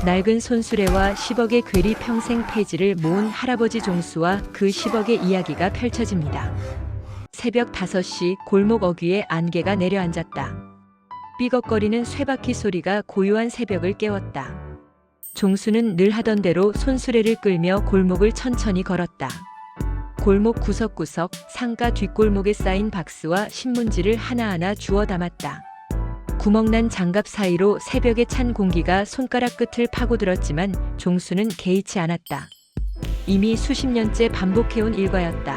낡은 손수레와 10억의 괴리 평생 폐지를 모은 할아버지 종수와 그 10억의 이야기가 펼쳐집니다. 새벽 5시 골목 어귀에 안개가 내려앉았다. 삐걱거리는 쇠바퀴 소리가 고요한 새벽을 깨웠다. 종수는 늘 하던 대로 손수레를 끌며 골목을 천천히 걸었다. 골목 구석구석 상가 뒷골목에 쌓인 박스와 신문지를 하나하나 주워 담았다. 구멍난 장갑 사이로 새벽에 찬 공기가 손가락 끝을 파고들었지만 종수는 개의치 않았다. 이미 수십 년째 반복해온 일과였다.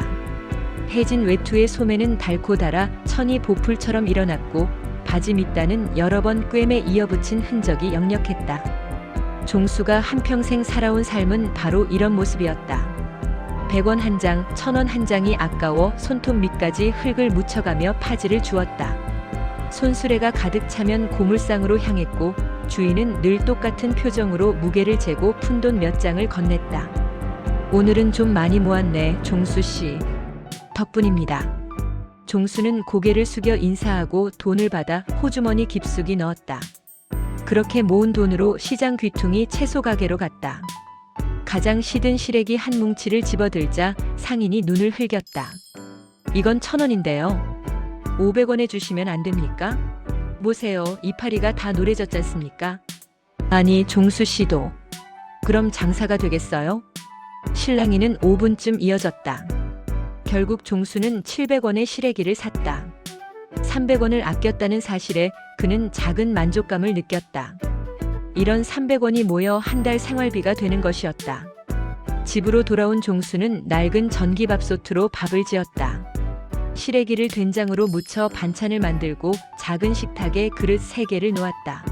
해진 외투의 소매는 닳고 닳아 천이 보풀처럼 일어났고 바지 밑단은 여러 번 꿰매 이어붙인 흔적이 역력했다. 종수가 한평생 살아온 삶은 바로 이런 모습이었다. 100원 한 장, 1000원 한 장이 아까워 손톱 밑까지 흙을 묻혀가며 파지를 주었다. 손수레가 가득 차면 고물상으로 향했고 주인은 늘 똑같은 표정으로 무게를 재고 푼돈 몇 장을 건넸다. 오늘은 좀 많이 모았네, 종수씨. 덕분입니다. 종수는 고개를 숙여 인사하고 돈을 받아 호주머니 깊숙이 넣었다. 그렇게 모은 돈으로 시장 귀퉁이 채소 가게로 갔다. 가장 시든 시래기 한 뭉치를 집어들자 상인이 눈을 흘겼다. 이건 1000원인데요. 500원에 주시면 안 됩니까? 보세요, 이파리가 다 노래졌지 않습니까? 아니, 종수 씨도. 그럼 장사가 되겠어요? 실랑이는 5분쯤 이어졌다. 결국 종수는 700원의 시래기를 샀다. 300원을 아꼈다는 사실에 그는 작은 만족감을 느꼈다. 이런 300원이 모여 한 달 생활비가 되는 것이었다. 집으로 돌아온 종수는 낡은 전기밥솥으로 밥을 지었다. 시래기를 된장으로 무쳐 반찬을 만들고 작은 식탁에 그릇 3개를 놓았다.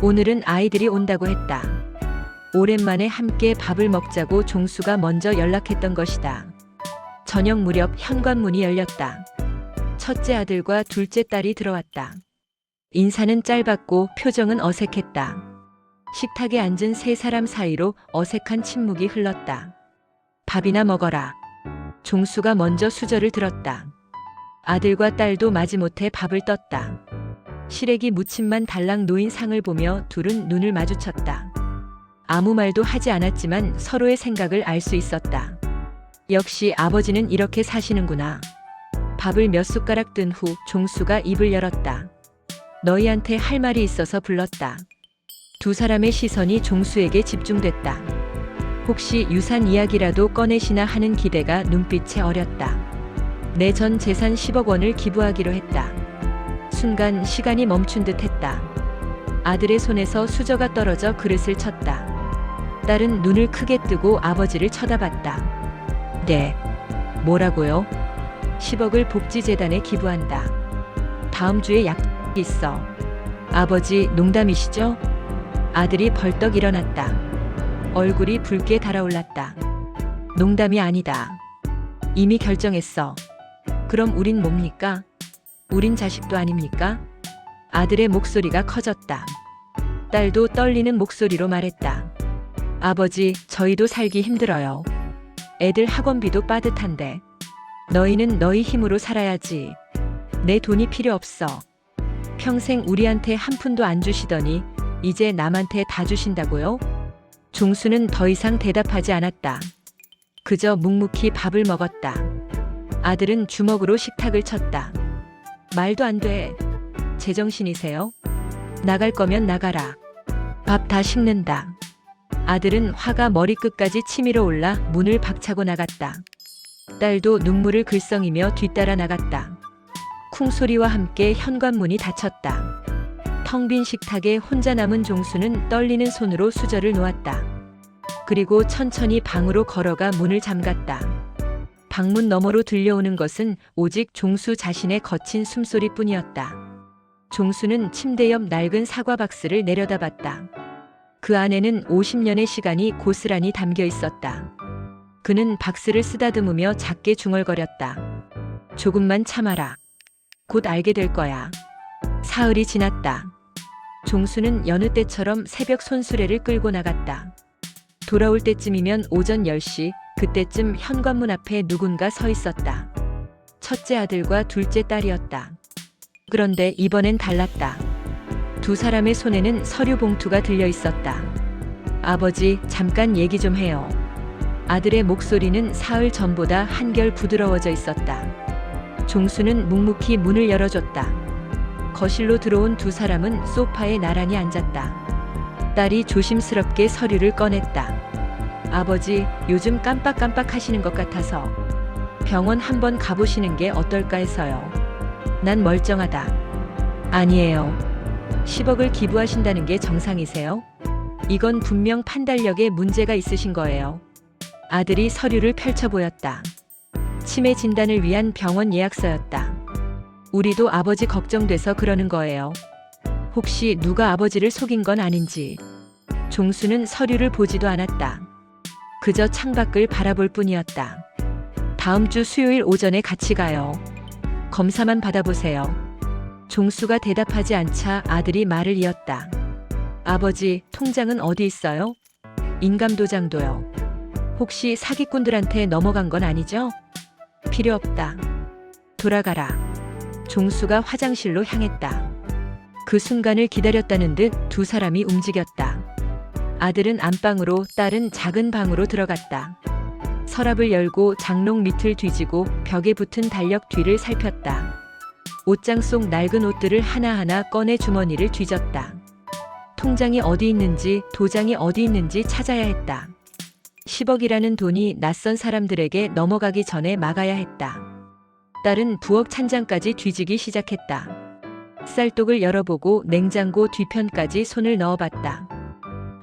오늘은 아이들이 온다고 했다. 오랜만에 함께 밥을 먹자고 종수가 먼저 연락했던 것이다. 저녁 무렵 현관문이 열렸다. 첫째 아들과 둘째 딸이 들어왔다. 인사는 짧았고 표정은 어색했다. 식탁에 앉은 3사람 사이로 어색한 침묵이 흘렀다. 밥이나 먹어라. 종수가 먼저 수저를 들었다. 아들과 딸도 마지못해 밥을 떴다. 시래기 무침만 달랑 놓인 상을 보며 둘은 눈을 마주쳤다. 아무 말도 하지 않았지만 서로의 생각을 알 수 있었다. 역시 아버지는 이렇게 사시는구나. 밥을 몇 숟가락 뜬 후 종수가 입을 열었다. 너희한테 할 말이 있어서 불렀다. 두 사람의 시선이 종수에게 집중됐다. 혹시 유산 이야기라도 꺼내시나 하는 기대가 눈빛에 어렸다. 내 전 재산 10억 원을 기부하기로 했다. 순간 시간이 멈춘 듯 했다. 아들의 손에서 수저가 떨어져 그릇을 쳤다. 딸은 눈을 크게 뜨고 아버지를 쳐다봤다. 네. 뭐라고요? 10억을 복지재단에 기부한다. 다음 주에 약속이 있어. 아버지, 농담이시죠? 아들이 벌떡 일어났다. 얼굴이 붉게 달아올랐다. 농담이 아니다. 이미 결정했어. 그럼 우린 뭡니까? 우린 자식도 아닙니까? 아들의 목소리가 커졌다. 딸도 떨리는 목소리로 말했다. 아버지, 저희도 살기 힘들어요. 애들 학원비도 빠듯한데. 너희는 너희 힘으로 살아야지. 내 돈이 필요 없어. 평생 우리한테 한 푼도 안 주시더니 이제 남한테 다 주신다고요? 종수는 더 이상 대답하지 않았다. 그저 묵묵히 밥을 먹었다. 아들은 주먹으로 식탁을 쳤다. 말도 안 돼. 제정신이세요? 나갈 거면 나가라. 밥 다 식는다. 아들은 화가 머리끝까지 치밀어 올라 문을 박차고 나갔다. 딸도 눈물을 글썽이며 뒤따라 나갔다. 쿵소리와 함께 현관문이 닫혔다. 텅 빈 식탁에 혼자 남은 종수는 떨리는 손으로 수저를 놓았다. 그리고 천천히 방으로 걸어가 문을 잠갔다. 방문 너머로 들려오는 것은 오직 종수 자신의 거친 숨소리뿐이었다. 종수는 침대 옆 낡은 사과 박스를 내려다봤다. 그 안에는 50년의 시간이 고스란히 담겨 있었다. 그는 박스를 쓰다듬으며 작게 중얼거렸다. 조금만 참아라. 곧 알게 될 거야. 사흘이 지났다. 종수는 여느 때처럼 새벽 손수레를 끌고 나갔다. 돌아올 때쯤이면 오전 10시, 그때쯤 현관문 앞에 누군가 서 있었다. 첫째 아들과 둘째 딸이었다. 그런데 이번엔 달랐다. 두 사람의 손에는 서류 봉투가 들려 있었다. 아버지, 잠깐 얘기 좀 해요. 아들의 목소리는 사흘 전보다 한결 부드러워져 있었다. 종수는 묵묵히 문을 열어줬다. 거실로 들어온 두 사람은 소파에 나란히 앉았다. 딸이 조심스럽게 서류를 꺼냈다. 아버지, 요즘 깜빡깜빡 하시는 것 같아서 병원 한번 가보시는 게 어떨까 해서요. 난 멀쩡하다. 아니에요. 10억을 기부하신다는 게 정상이세요? 이건 분명 판단력에 문제가 있으신 거예요. 아들이 서류를 펼쳐 보였다. 치매 진단을 위한 병원 예약서였다. 우리도 아버지 걱정돼서 그러는 거예요. 혹시 누가 아버지를 속인 건 아닌지. 종수는 서류를 보지도 않았다. 그저 창밖을 바라볼 뿐이었다. 다음 주 수요일 오전에 같이 가요. 검사만 받아보세요. 종수가 대답하지 않자 아들이 말을 이었다. 아버지, 통장은 어디 있어요? 인감도장도요. 혹시 사기꾼들한테 넘어간 건 아니죠? 필요 없다. 돌아가라. 종수가 화장실로 향했다. 그 순간을 기다렸다는 듯 두 사람이 움직였다. 아들은 안방으로, 딸은 작은 방으로 들어갔다. 서랍을 열고 장롱 밑을 뒤지고 벽에 붙은 달력 뒤를 살폈다. 옷장 속 낡은 옷들을 하나하나 꺼내 주머니를 뒤졌다. 통장이 어디 있는지, 도장이 어디 있는지 찾아야 했다. 10억이라는 돈이 낯선 사람들에게 넘어가기 전에 막아야 했다. 딸은 부엌 찬장까지 뒤지기 시작했다. 쌀독을 열어보고 냉장고 뒤편까지 손을 넣어봤다.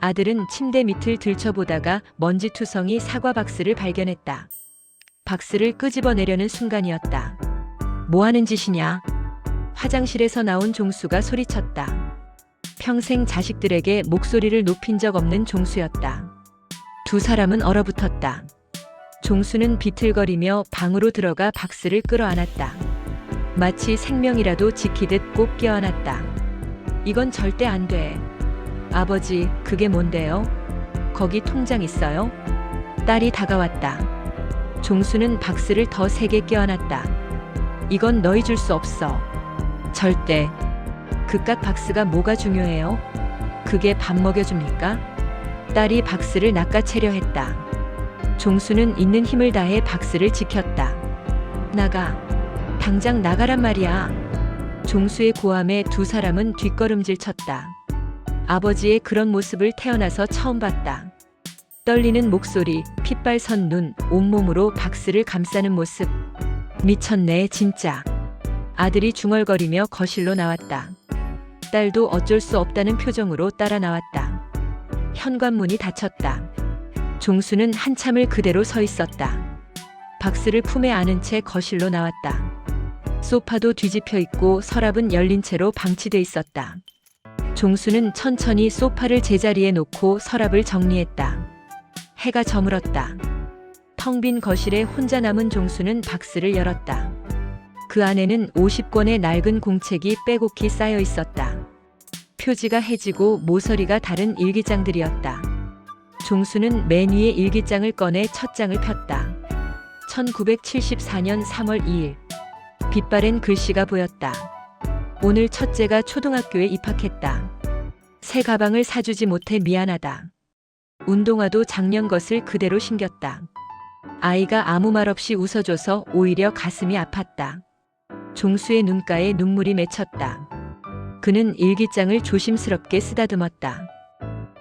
아들은 침대 밑을 들춰보다가 먼지투성이 사과 박스를 발견했다. 박스를 끄집어내려는 순간이었다. 뭐 하는 짓이냐? 화장실에서 나온 종수가 소리쳤다. 평생 자식들에게 목소리를 높인 적 없는 종수였다. 두 사람은 얼어붙었다. 종수는 비틀거리며 방으로 들어가 박스를 끌어안았다. 마치 생명이라도 지키듯 꼭 껴안았다. 이건 절대 안 돼. 아버지, 그게 뭔데요? 거기 통장 있어요? 딸이 다가왔다. 종수는 박스를 더 세게 껴안았다. 이건 너희 줄 수 없어. 절대. 그깟 박스가 뭐가 중요해요? 그게 밥 먹여줍니까? 딸이 박스를 낚아채려 했다. 종수는 있는 힘을 다해 박스를 지켰다. 나가. 당장 나가란 말이야. 종수의 고함에 두 사람은 뒷걸음질 쳤다. 아버지의 그런 모습을 태어나서 처음 봤다. 떨리는 목소리, 핏발 선 눈, 온몸으로 박스를 감싸는 모습. 미쳤네, 진짜. 아들이 중얼거리며 거실로 나왔다. 딸도 어쩔 수 없다는 표정으로 따라 나왔다. 현관문이 닫혔다. 종수는 한참을 그대로 서 있었다. 박스를 품에 안은 채 거실로 나왔다. 소파도 뒤집혀 있고 서랍은 열린 채로 방치돼 있었다. 종수는 천천히 소파를 제자리에 놓고 서랍을 정리했다. 해가 저물었다. 텅 빈 거실에 혼자 남은 종수는 박스를 열었다. 그 안에는 50권의 낡은 공책이 빼곡히 쌓여 있었다. 표지가 해지고 모서리가 다른 일기장들이었다. 종수는 맨 위에 일기장을 꺼내 첫 장을 폈다. 1974년 3월 2일. 빛바랜 글씨가 보였다. 오늘 첫째가 초등학교에 입학했다. 새 가방을 사주지 못해 미안하다. 운동화도 작년 것을 그대로 신겼다. 아이가 아무 말 없이 웃어줘서 오히려 가슴이 아팠다. 종수의 눈가에 눈물이 맺혔다. 그는 일기장을 조심스럽게 쓰다듬었다.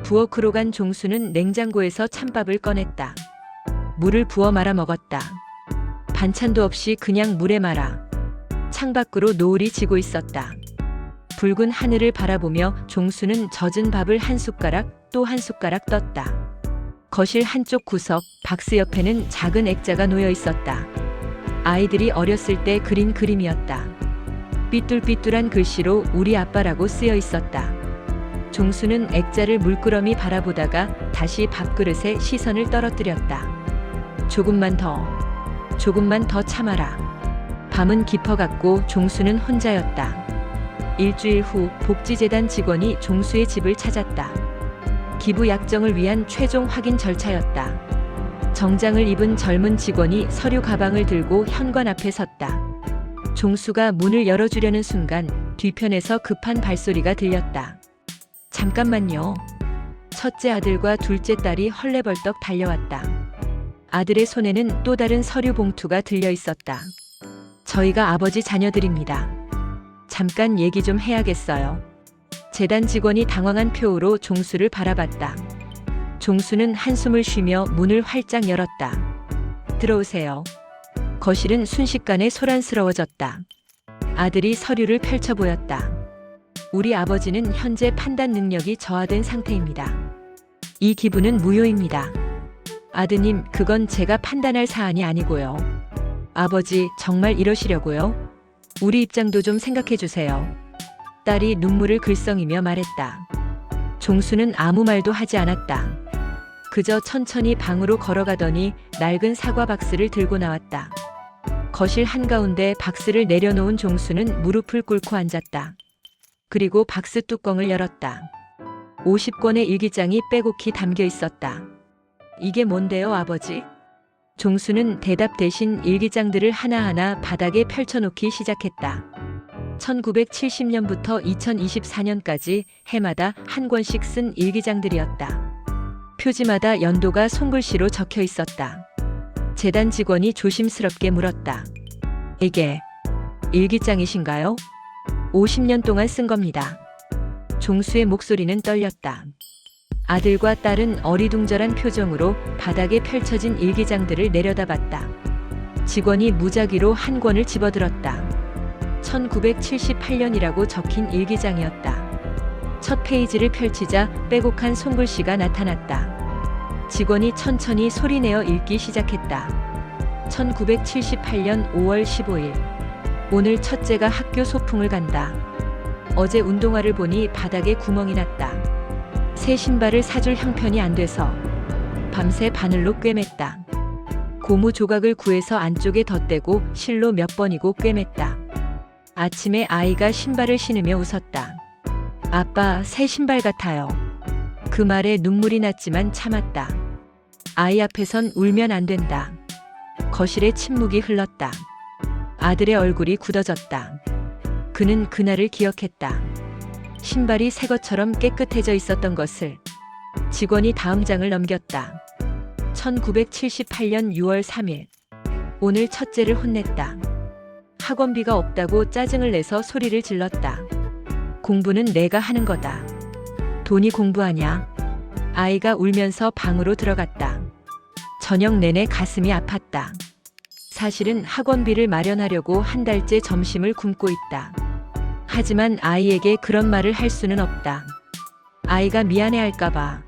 부엌으로 간 종수는 냉장고에서 찬밥을 꺼냈다. 물을 부어 말아 먹었다. 반찬도 없이 그냥 물에 말아. 창밖으로 노을이 지고 있었다. 붉은 하늘을 바라보며 종수는 젖은 밥을 한 숟가락 또 한 숟가락 떴다. 거실 한쪽 구석 박스 옆에는 작은 액자가 놓여 있었다. 아이들이 어렸을 때 그린 그림이었다. 삐뚤삐뚤한 글씨로 우리 아빠라고 쓰여 있었다. 종수는 액자를 물끄러미 바라보다가 다시 밥그릇에 시선을 떨어뜨렸다. 조금만 더 참아라. 밤은 깊어갔고 종수는 혼자였다. 일주일 후 복지재단 직원이 종수의 집을 찾았다. 기부 약정을 위한 최종 확인 절차였다. 정장을 입은 젊은 직원이 서류 가방을 들고 현관 앞에 섰다. 종수가 문을 열어주려는 순간 뒤편에서 급한 발소리가 들렸다. 잠깐만요. 첫째 아들과 둘째 딸이 헐레벌떡 달려왔다. 아들의 손에는 또 다른 서류 봉투가 들려 있었다. 저희가 아버지 자녀들입니다. 잠깐 얘기 좀 해야겠어요. 재단 직원이 당황한 표우로 종수를 바라봤다. 종수는 한숨을 쉬며 문을 활짝 열었다. 들어오세요. 거실은 순식간에 소란스러워졌다. 아들이 서류를 펼쳐 보였다. 우리 아버지는 현재 판단 능력이 저하된 상태입니다. 이 기부는 무효입니다. 아드님, 그건 제가 판단할 사안이 아니고요. 아버지, 정말 이러시려고요? 우리 입장도 좀 생각해 주세요. 딸이 눈물을 글썽이며 말했다. 종수는 아무 말도 하지 않았다. 그저 천천히 방으로 걸어가더니 낡은 사과 박스를 들고 나왔다. 거실 한가운데 박스를 내려놓은 종수는 무릎을 꿇고 앉았다. 그리고 박스 뚜껑을 열었다. 50권의 일기장이 빼곡히 담겨 있었다. 이게 뭔데요, 아버지? 종수는 대답 대신 일기장들을 하나하나 바닥에 펼쳐놓기 시작했다. 1970년부터 2024년까지 해마다 한 권씩 쓴 일기장들이었다. 표지마다 연도가 손글씨로 적혀 있었다. 재단 직원이 조심스럽게 물었다. 이게 일기장이신가요? 50년 동안 쓴 겁니다. 종수의 목소리는 떨렸다. 아들과 딸은 어리둥절한 표정으로 바닥에 펼쳐진 일기장들을 내려다봤다. 직원이 무작위로 한 권을 집어들었다. 1978년이라고 적힌 일기장이었다. 첫 페이지를 펼치자 빼곡한 손글씨가 나타났다. 직원이 천천히 소리내어 읽기 시작했다. 1978년 5월 15일. 오늘 첫째가 학교 소풍을 간다. 어제 운동화를 보니 바닥에 구멍이 났다. 새 신발을 사줄 형편이 안 돼서 밤새 바늘로 꿰맸다. 고무 조각을 구해서 안쪽에 덧대고 실로 몇 번이고 꿰맸다. 아침에 아이가 신발을 신으며 웃었다. 아빠, 새 신발 같아요. 그 말에 눈물이 났지만 참았다. 아이 앞에선 울면 안 된다. 거실에 침묵이 흘렀다. 아들의 얼굴이 굳어졌다. 그는 그날을 기억했다. 신발이 새 것처럼 깨끗해져 있었던 것을. 직원이 다음 장을 넘겼다. 1978년 6월 3일. 오늘 첫째를 혼냈다. 학원비가 없다고 짜증을 내서 소리를 질렀다. 공부는 내가 하는 거다. 돈이 공부하냐? 아이가 울면서 방으로 들어갔다. 저녁 내내 가슴이 아팠다. 사실은 학원비를 마련하려고 한 달째 점심을 굶고 있다. 하지만 아이에게 그런 말을 할 수는 없다. 아이가 미안해할까봐.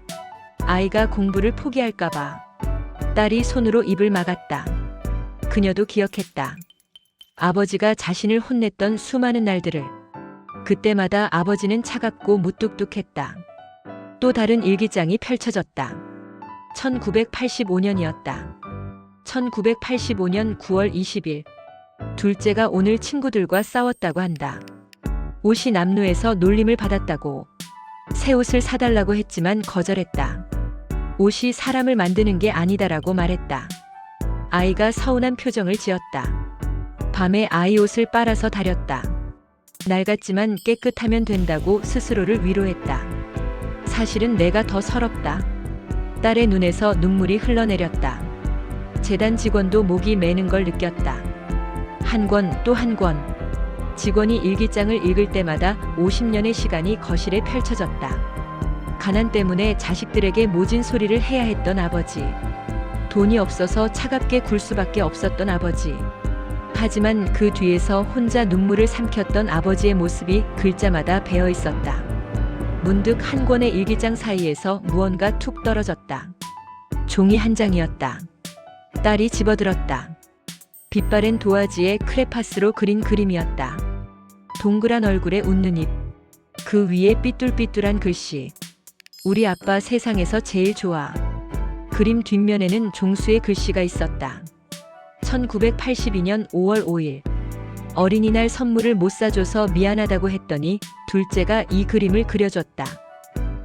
아이가 공부를 포기할까봐. 딸이 손으로 입을 막았다. 그녀도 기억했다. 아버지가 자신을 혼냈던 수많은 날들을. 그때마다 아버지는 차갑고 무뚝뚝했다. 또 다른 일기장이 펼쳐졌다. 1985년이었다. 1985년 9월 20일. 둘째가 오늘 친구들과 싸웠다고 한다. 옷이 남루해서 놀림을 받았다고. 새 옷을 사달라고 했지만 거절했다. 옷이 사람을 만드는 게 아니다라고 말했다. 아이가 서운한 표정을 지었다. 밤에 아이 옷을 빨아서 다렸다. 낡았지만 깨끗하면 된다고 스스로를 위로했다. 사실은 내가 더 서럽다. 딸의 눈에서 눈물이 흘러내렸다. 재단 직원도 목이 메는 걸 느꼈다. 한 권 또 한 권. 직원이 일기장을 읽을 때마다 50년의 시간이 거실에 펼쳐졌다. 가난 때문에 자식들에게 모진 소리를 해야 했던 아버지. 돈이 없어서 차갑게 굴 수밖에 없었던 아버지. 하지만 그 뒤에서 혼자 눈물을 삼켰던 아버지의 모습이 글자마다 배어 있었다. 문득 한 권의 일기장 사이에서 무언가 툭 떨어졌다. 종이 한 장이었다. 딸이 집어들었다. 빛바랜 도화지에 크레파스로 그린 그림이었다. 동그란 얼굴에 웃는 입. 그 위에 삐뚤삐뚤한 글씨. 우리 아빠 세상에서 제일 좋아. 그림 뒷면에는 종수의 글씨가 있었다. 1982년 5월 5일. 어린이날 선물을 못 사줘서 미안하다고 했더니 둘째가 이 그림을 그려줬다.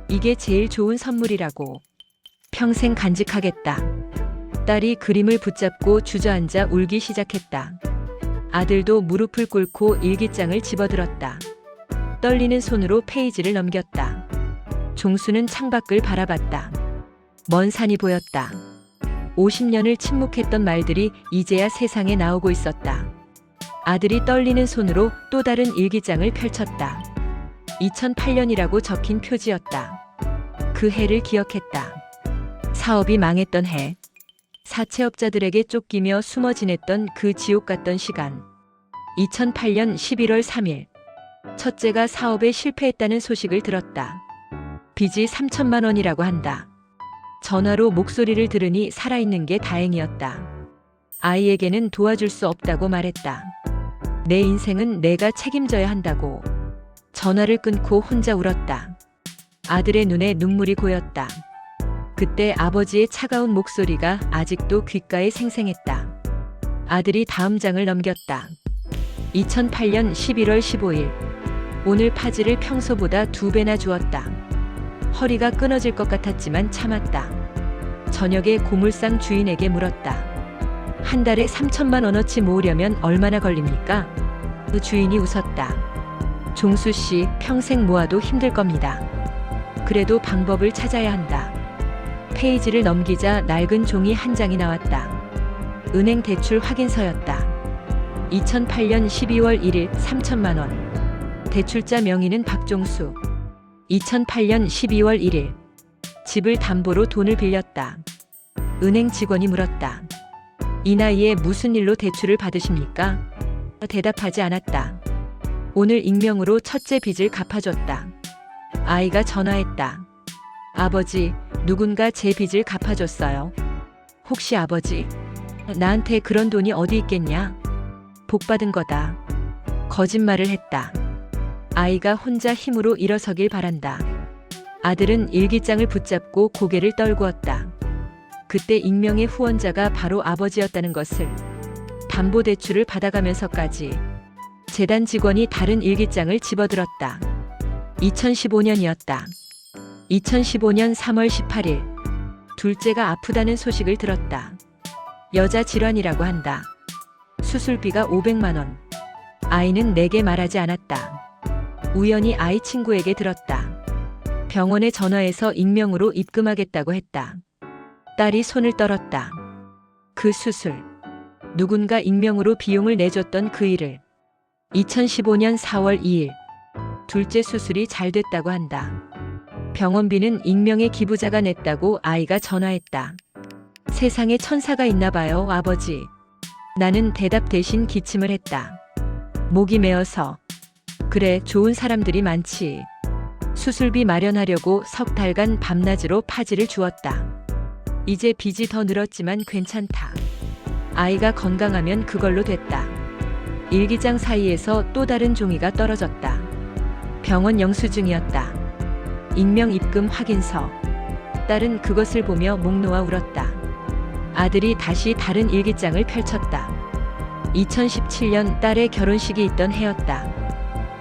이게 제일 좋은 선물이라고. 평생 간직하겠다. 딸이 그림을 붙잡고 주저앉아 울기 시작했다. 아들도 무릎을 꿇고 일기장을 집어들었다. 떨리는 손으로 페이지를 넘겼다. 종수는 창밖을 바라봤다. 먼 산이 보였다. 50년을 침묵했던 말들이 이제야 세상에 나오고 있었다. 아들이 떨리는 손으로 또 다른 일기장을 펼쳤다. 2008년이라고 적힌 표지였다. 그 해를 기억했다. 사업이 망했던 해. 사채업자들에게 쫓기며 숨어 지냈던 그 지옥 같던 시간. 2008년 11월 3일. 첫째가 사업에 실패했다는 소식을 들었다. 빚이 3천만 원이라고 한다. 전화로 목소리를 들으니 살아있는 게 다행이었다. 아이에게는 도와줄 수 없다고 말했다. 내 인생은 내가 책임져야 한다고. 전화를 끊고 혼자 울었다. 아들의 눈에 눈물이 고였다. 그때 아버지의 차가운 목소리가 아직도 귓가에 생생했다. 아들이 다음 장을 넘겼다. 2008년 11월 15일. 오늘 파지를 평소보다 2배나 주었다. 허리가 끊어질 것 같았지만 참았다. 저녁에 고물상 주인에게 물었다. 한 달에 3천만 원어치 모으려면 얼마나 걸립니까? 그 주인이 웃었다. 종수 씨, 평생 모아도 힘들 겁니다. 그래도 방법을 찾아야 한다. 페이지를 넘기자 낡은 종이 한 장이 나왔다. 은행 대출 확인서였다. 2008년 12월 1일 3천만 원. 대출자 명의는 박종수. 2008년 12월 1일. 집을 담보로 돈을 빌렸다. 은행 직원이 물었다. 이 나이에 무슨 일로 대출을 받으십니까? 대답하지 않았다. 오늘 익명으로 첫째 빚을 갚아줬다. 아이가 전화했다. 아버지, 누군가 제 빚을 갚아줬어요. 혹시 아버지? 나한테 그런 돈이 어디 있겠냐? 복 받은 거다. 거짓말을 했다. 아이가 혼자 힘으로 일어서길 바란다. 아들은 일기장을 붙잡고 고개를 떨구었다. 그때 익명의 후원자가 바로 아버지였다는 것을. 담보대출을 받아가면서까지. 재단 직원이 다른 일기장을 집어들었다. 2015년이었다. 2015년 3월 18일. 둘째가 아프다는 소식을 들었다. 여자 질환이라고 한다. 수술비가 500만 원. 아이는 내게 말하지 않았다. 우연히 아이 친구에게 들었다. 병원에 전화해서 익명으로 입금하겠다고 했다. 딸이 손을 떨었다. 그 수술. 누군가 익명으로 비용을 내줬던 그 일을. 2015년 4월 2일. 둘째 수술이 잘 됐다고 한다. 병원비는 익명의 기부자가 냈다고 아이가 전화했다. 세상에 천사가 있나 봐요, 아버지. 나는 대답 대신 기침을 했다. 목이 메어서. 그래, 좋은 사람들이 많지. 수술비 마련하려고 석 달간 밤낮으로 파지를 주었다. 이제 빚이 더 늘었지만 괜찮다. 아이가 건강하면 그걸로 됐다. 일기장 사이에서 또 다른 종이가 떨어졌다. 병원 영수증이었다. 익명 입금 확인서. 딸은 그것을 보며 목 놓아 울었다. 아들이 다시 다른 일기장을 펼쳤다. 2017년 딸의 결혼식이 있던 해였다.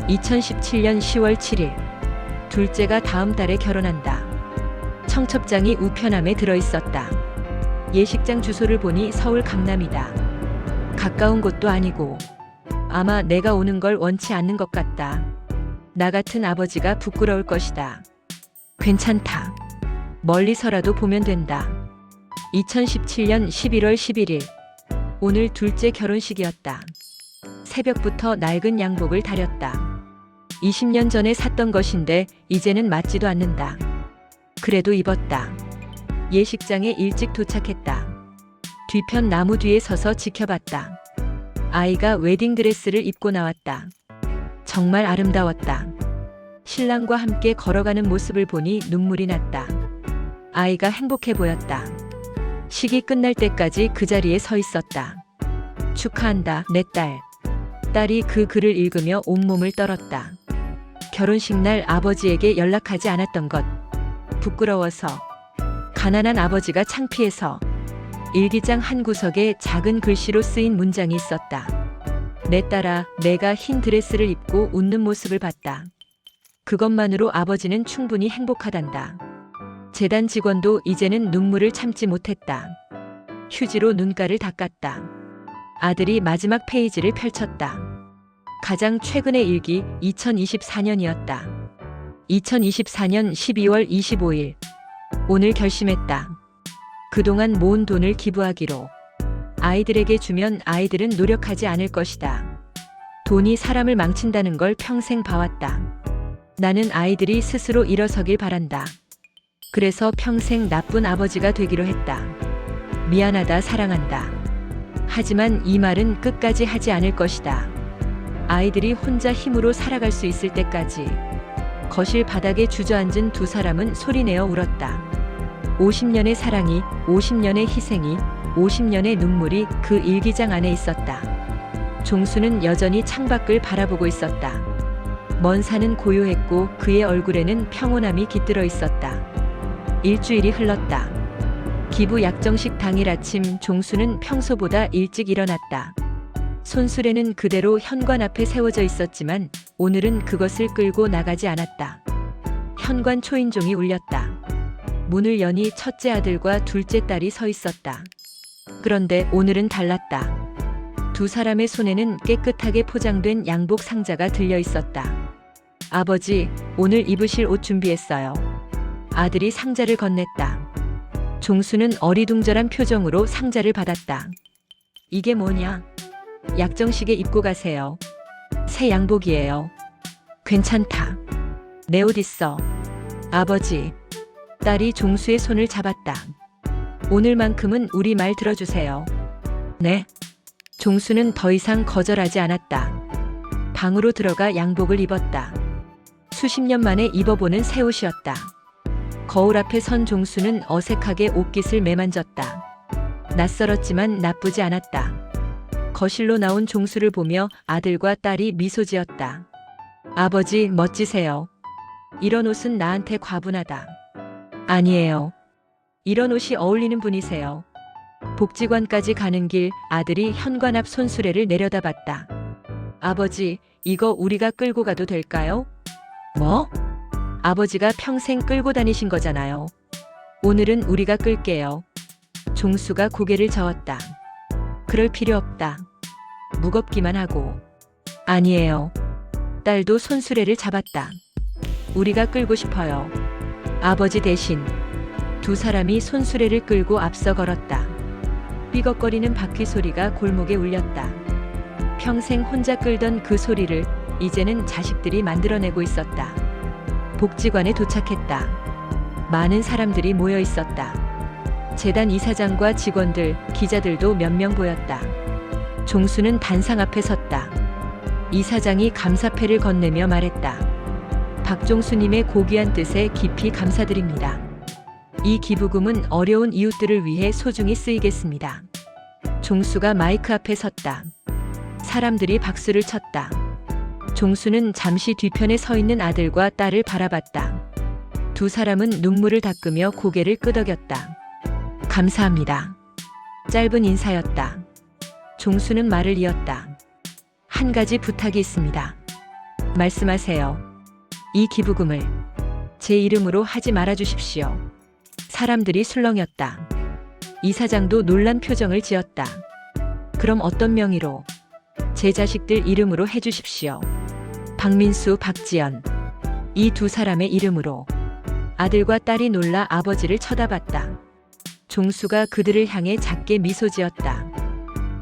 2017년 10월 7일. 둘째가 다음 달에 결혼한다. 청첩장이 우편함에 들어있었다. 예식장 주소를 보니 서울 강남이다. 가까운 곳도 아니고 아마 내가 오는 걸 원치 않는 것 같다. 나 같은 아버지가 부끄러울 것이다. 괜찮다. 멀리서라도 보면 된다. 2017년 11월 11일. 오늘 둘째 결혼식이었다. 새벽부터 낡은 양복을 다렸다. 20년 전에 샀던 것인데 이제는 맞지도 않는다. 그래도 입었다. 예식장에 일찍 도착했다. 뒤편 나무 뒤에 서서 지켜봤다. 아이가 웨딩드레스를 입고 나왔다. 정말 아름다웠다. 신랑과 함께 걸어가는 모습을 보니 눈물이 났다. 아이가 행복해 보였다. 식이 끝날 때까지 그 자리에 서 있었다. 축하한다, 내 딸. 딸이 그 글을 읽으며 온몸을 떨었다. 결혼식 날 아버지에게 연락하지 않았던 것. 부끄러워서. 가난한 아버지가 창피해서. 일기장 한 구석에 작은 글씨로 쓰인 문장이 있었다. 내 딸아, 내가 흰 드레스를 입고 웃는 모습을 봤다. 그것만으로 아버지는 충분히 행복하단다. 재단 직원도 이제는 눈물을 참지 못했다. 휴지로 눈가를 닦았다. 아들이 마지막 페이지를 펼쳤다. 가장 최근의 일기 2024년이었다. 2024년 12월 25일. 오늘 결심했다. 그동안 모은 돈을 기부하기로. 아이들에게 주면 아이들은 노력하지 않을 것이다. 돈이 사람을 망친다는 걸 평생 봐왔다. 나는 아이들이 스스로 일어서길 바란다. 그래서 평생 나쁜 아버지가 되기로 했다. 미안하다, 사랑한다. 하지만 이 말은 끝까지 하지 않을 것이다. 아이들이 혼자 힘으로 살아갈 수 있을 때까지. 거실 바닥에 주저앉은 두 사람은 소리내어 울었다. 50년의 사랑이, 50년의 희생이, 50년의 눈물이 그 일기장 안에 있었다. 종수는 여전히 창밖을 바라보고 있었다. 먼 산은 고요했고 그의 얼굴에는 평온함이 깃들어 있었다. 일주일이 흘렀다. 기부 약정식 당일 아침, 종수는 평소보다 일찍 일어났다. 손수레는 그대로 현관 앞에 세워져 있었지만 오늘은 그것을 끌고 나가지 않았다. 현관 초인종이 울렸다. 문을 여니 첫째 아들과 둘째 딸이 서 있었다. 그런데 오늘은 달랐다. 두 사람의 손에는 깨끗하게 포장된 양복 상자가 들려 있었다. 아버지, 오늘 입으실 옷 준비했어요. 아들이 상자를 건넸다. 종수는 어리둥절한 표정으로 상자를 받았다. 이게 뭐냐? 약정식에 입고 가세요. 새 양복이에요. 괜찮다. 내 옷 있어. 아버지. 딸이 종수의 손을 잡았다. 오늘만큼은 우리 말 들어주세요. 네. 종수는 더 이상 거절하지 않았다. 방으로 들어가 양복을 입었다. 수십 년 만에 입어보는 새 옷이었다. 거울 앞에 선 종수는 어색하게 옷깃을 매만졌다. 낯설었지만 나쁘지 않았다. 거실로 나온 종수를 보며 아들과 딸이 미소 지었다. 아버지, 멋지세요. 이런 옷은 나한테 과분하다. 아니에요. 이런 옷이 어울리는 분이세요. 복지관까지 가는 길 아들이 현관 앞 손수레를 내려다봤다. 아버지, 이거 우리가 끌고 가도 될까요? 뭐? 아버지가 평생 끌고 다니신 거잖아요. 오늘은 우리가 끌게요. 종수가 고개를 저었다. 그럴 필요 없다. 무겁기만 하고. 아니에요. 딸도 손수레를 잡았다. 우리가 끌고 싶어요. 아버지 대신. 두 사람이 손수레를 끌고 앞서 걸었다. 삐걱거리는 바퀴 소리가 골목에 울렸다. 평생 혼자 끌던 그 소리를 이제는 자식들이 만들어내고 있었다. 복지관에 도착했다. 많은 사람들이 모여 있었다. 재단 이사장과 직원들, 기자들도 몇 명 보였다. 종수는 단상 앞에 섰다. 이사장이 감사패를 건네며 말했다. 박종수님의 고귀한 뜻에 깊이 감사드립니다. 이 기부금은 어려운 이웃들을 위해 소중히 쓰이겠습니다. 종수가 마이크 앞에 섰다. 사람들이 박수를 쳤다. 종수는 잠시 뒤편에 서 있는 아들과 딸을 바라봤다. 두 사람은 눈물을 닦으며 고개를 끄덕였다. 감사합니다. 짧은 인사였다. 종수는 말을 이었다. 한 가지 부탁이 있습니다. 말씀하세요. 이 기부금을 제 이름으로 하지 말아 주십시오. 사람들이 술렁였다. 이사장도 놀란 표정을 지었다. 그럼 어떤 명의로? 제 자식들 이름으로 해주십시오. 박민수, 박지연. 이 두 사람의 이름으로. 아들과 딸이 놀라 아버지를 쳐다봤다. 종수가 그들을 향해 작게 미소 지었다.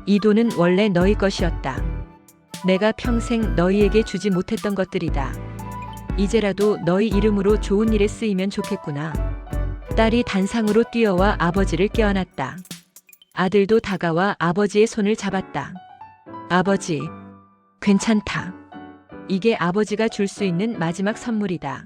이 돈은 원래 너희 것이었다. 내가 평생 너희에게 주지 못했던 것들이다. 이제라도 너희 이름으로 좋은 일에 쓰이면 좋겠구나. 딸이 단상으로 뛰어와 아버지를 껴안았다. 아들도 다가와 아버지의 손을 잡았다. 아버지, 괜찮다. 이게 아버지가 줄 수 있는 마지막 선물이다.